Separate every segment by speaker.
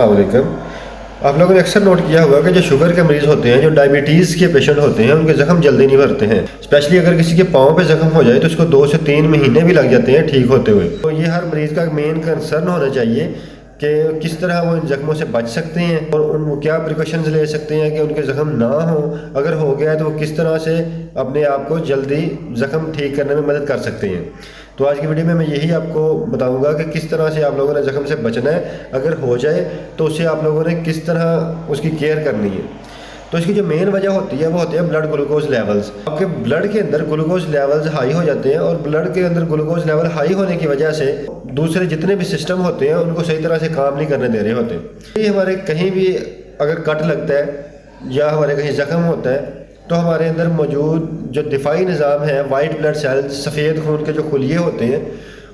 Speaker 1: अस्सलाम वालेकुम। आप लोगों ने अक्सर नोट किया होगा कि जो शुगर के मरीज़ होते हैं, जो डायबिटीज़ के पेशेंट होते हैं, उनके ज़ख्म जल्दी नहीं भरते हैं। स्पेशली अगर किसी के पाँव पे ज़ख्म हो जाए तो उसको 2 से 3 महीने भी लग जाते हैं ठीक होते हुए। तो ये हर मरीज़ का मेन कंसर्न होना चाहिए कि किस तरह वो इन ज़ख्मों से बच सकते हैं और वो क्या प्रिकॉशंस ले सकते हैं कि उनके ज़ख्म ना हो। अगर हो गया तो वो किस तरह से अपने आप को जल्दी ज़ख्म ठीक करने में मदद कर सकते हैं। तो आज की वीडियो में मैं यही आपको बताऊंगा कि किस तरह से आप लोगों ने ज़ख्म से बचना है। अगर हो जाए तो उससे आप लोगों ने किस तरह उसकी केयर करनी है। तो इसकी जो मेन वजह होती है वो होती है ब्लड ग्लूकोज लेवल्स। आपके ब्लड के अंदर ग्लूकोज लेवल्स हाई हो जाते हैं और ब्लड के अंदर ग्लूकोज लेवल हाई होने की वजह से दूसरे जितने भी सिस्टम होते हैं उनको सही तरह से काम नहीं करने दे रहे होते। ये हमारे कहीं भी अगर कट लगता है या हमारे कहीं ज़ख्म होता है तो हमारे अंदर मौजूद जो दिफाई निज़ाम है, वाइट ब्लड सेल्स, सफ़ेद खून के जो खुलिये होते हैं,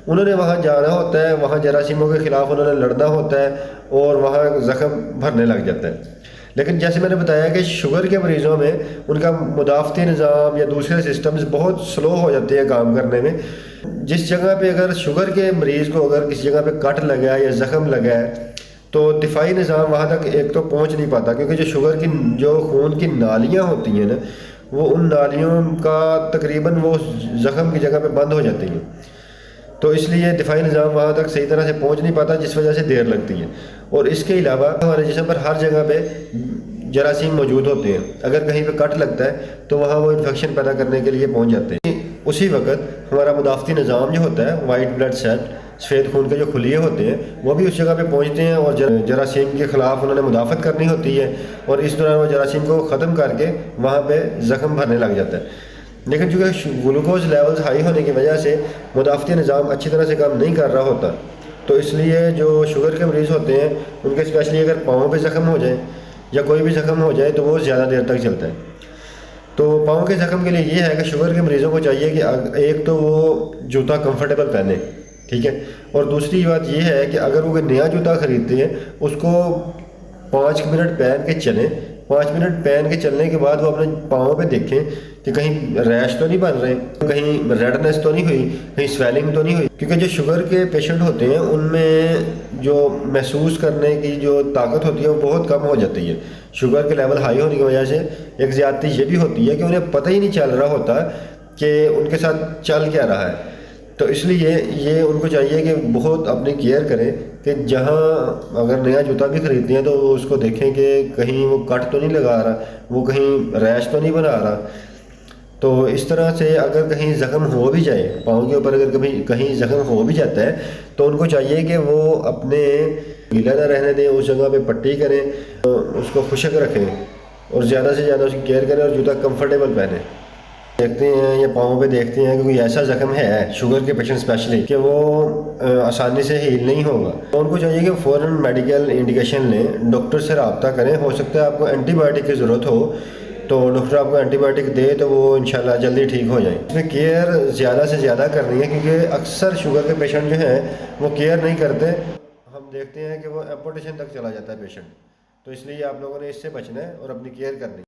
Speaker 1: उन्होंने वहाँ जाना होता है, वहाँ जरासीमों के ख़िलाफ़ उन्होंने लड़ना होता है और वहाँ ज़ख्म भरने लग जाता है। लेकिन जैसे मैंने बताया कि शुगर के मरीज़ों में उनका मुदाफ़ती निज़ाम या दूसरे सिस्टम्स बहुत स्लो हो जाते हैं काम करने में। जिस जगह पे अगर शुगर के मरीज़ को अगर किसी जगह पे कट लगा है या ज़ख्म लगा है तो दिफाई निज़ाम वहाँ तक एक तो पहुँच नहीं पाता, क्योंकि जो शुगर की जो खून की नालियाँ होती हैं ना, वो उन नालियों का तकरीबन वो ज़ख्म की जगह पे बंद हो जाती हैं। तो इसलिए दिफाई निज़ाम वहाँ तक सही तरह से पहुँच नहीं पाता, जिस वजह से देर लगती है। और इसके अलावा हमारे जिस्म पर हर जगह पे जरासीम मौजूद होते हैं। अगर कहीं पे कट लगता है तो वहाँ वो इन्फेक्शन पैदा करने के लिए पहुँच जाते हैं। उसी वक्त हमारा मुदाफ़ती निज़ाम जो होता है, वाइट ब्लड सेल, सफ़ेद खून के जो खुलिये होते हैं, वो भी उस जगह पे पहुँचते हैं और जरासीम के ख़िलाफ़ उन्होंने मुदाफ़त करनी होती है और इस दौरान वो जरासीम को ख़त्म करके वहाँ पे ज़ख्म भरने लग जाता है। लेकिन चूँकि ग्लूकोज लेवल्स हाई होने की वजह से मुदाफ़ती निज़ाम अच्छी तरह से काम नहीं कर रहा होता, तो इसलिए जो शुगर के मरीज़ होते हैं उनके स्पेशली अगर पाँव पे ज़ख्म हो जाए या कोई भी ज़ख्म हो जाए तो वो ज़्यादा देर तक चलता है। तो पाँव के ज़ख्म के लिए ये है कि शुगर के मरीज़ों को चाहिए कि एक तो वो जूता कंफर्टेबल पहने, ठीक है, और दूसरी बात ये है कि अगर वो कोई नया जूता ख़रीदते हैं उसको 5 मिनट पहन के चलें। 5 मिनट पहन के चलने के बाद वो अपने पाँव पे देखें कि कहीं रैश तो नहीं बन रहे, कहीं रेडनेस तो नहीं हुई, कहीं स्वेलिंग तो नहीं हुई। क्योंकि जो शुगर के पेशेंट होते हैं उनमें जो महसूस करने की जो ताकत होती है वो बहुत कम हो जाती है। शुगर के लेवल हाई होने की वजह से एक ज़्यादती ये भी होती है कि उन्हें पता ही नहीं चल रहा होता कि उनके साथ चल क्या रहा है। तो इसलिए ये उनको चाहिए कि बहुत अपनी केयर करें कि जहाँ अगर नया जूता भी ख़रीदते हैं तो उसको देखें कि कहीं वो कट तो नहीं लगा रहा, वो कहीं रैश तो नहीं बना रहा। तो इस तरह से अगर कहीं ज़ख्म हो भी जाए, पाँव के ऊपर अगर कभी कहीं ज़ख्म हो भी जाता है तो उनको चाहिए कि वो अपने गीला ना रहने दें, उस जगह पे पट्टी करें, तो उसको खुशक रखें और ज़्यादा से ज़्यादा उसकी केयर करें और जूता कंफर्टेबल पहने। देखते हैं या पाँव पे देखते हैं कि कोई ऐसा ज़ख्म है शुगर के पेशेंट स्पेशली कि वो आसानी से हील नहीं होगा, तो उनको चाहिए कि फ़ौरन मेडिकल इंडिकेशन लें, डॉक्टर से रब्ता करें। हो सकता है आपको एंटीबायोटिक की ज़रूरत हो तो डॉक्टर आपको एंटीबायोटिक दे तो वो इंशाल्लाह जल्दी ठीक हो जाए। इसमें केयर ज़्यादा से ज़्यादा करनी है क्योंकि अक्सर शुगर के पेशेंट जो हैं वो केयर नहीं करते। हम देखते हैं कि वो एम्पुटेशन तक चला जाता है पेशेंट। तो इसलिए आप लोगों ने इससे बचना है और अपनी केयर करनी है।